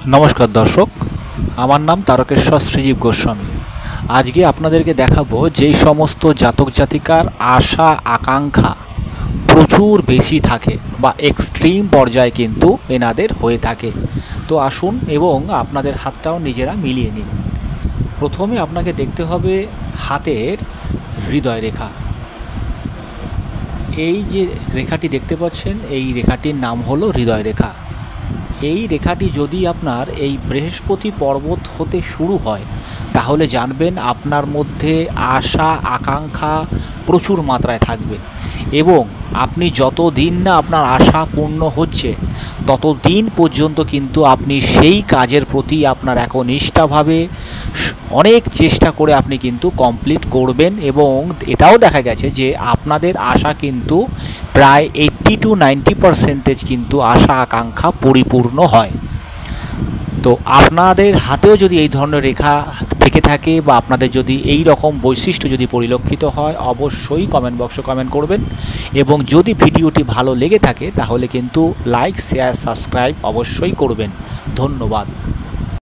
नमस्कार दर्शक আমার নাম তারকেশ্বর শ্রীজীব গোস্বামী। আজকে আপনাদেরকে দেখাবো যেই সমস্ত জাতক জাতিকার আশা আকাঙ্ক্ষা প্রচুর বেশি থাকে বা এক্সট্রিম পর্যায়ে কিন্তু এনাদের হয়ে থাকে। তো আসুন এবং আপনাদের হাতটাও নিজেরা মিলিয়ে নিন। প্রথমে আপনাকে দেখতে হবে হাতের হৃদয় রেখা। এই যে রেখাটি দেখতে পাচ্ছেন এই রেখাটির নাম হলো হৃদয় রেখা। এই রেখাটি যদি আপনার এই বৃহস্পতি পর্বত হতে শুরু হয় তাহলে জানবেন আপনার মধ্যে আশা আকাঙ্ক্ষা প্রচুর মাত্রায় থাকবে এবং আপনি যত দিন না আপনার আশা পূর্ণ হচ্ছে তত দিন পর্যন্ত কিন্তু আপনি সেই কাজের প্রতি আপনার একনিষ্ঠাভাবে অনেক চেষ্টা করে আপনি কিন্তু কমপ্লিট করবেন এবং এটাও দেখা গেছে যে আপনাদের আশা কিন্তু প্রায় 80 to 90% কিন্তু আশা আকাঙ্ক্ষা পরিপূর্ণ হয়। তো আপনাদের হাতেও যদি এই ধরনের রেখা থেকে থাকে বা আপনাদের যদি এই রকম বৈশিষ্ট্য যদি পরিলক্ষিত হয় অবশ্যই কমেন্ট বক্সে কমেন্ট করবেন এবং যদি ভিডিওটি ভালো লেগে থাকে তাহলে কিন্তু লাইক শেয়ার সাবস্ক্রাইব অবশ্যই করবেন। ধন্যবাদ।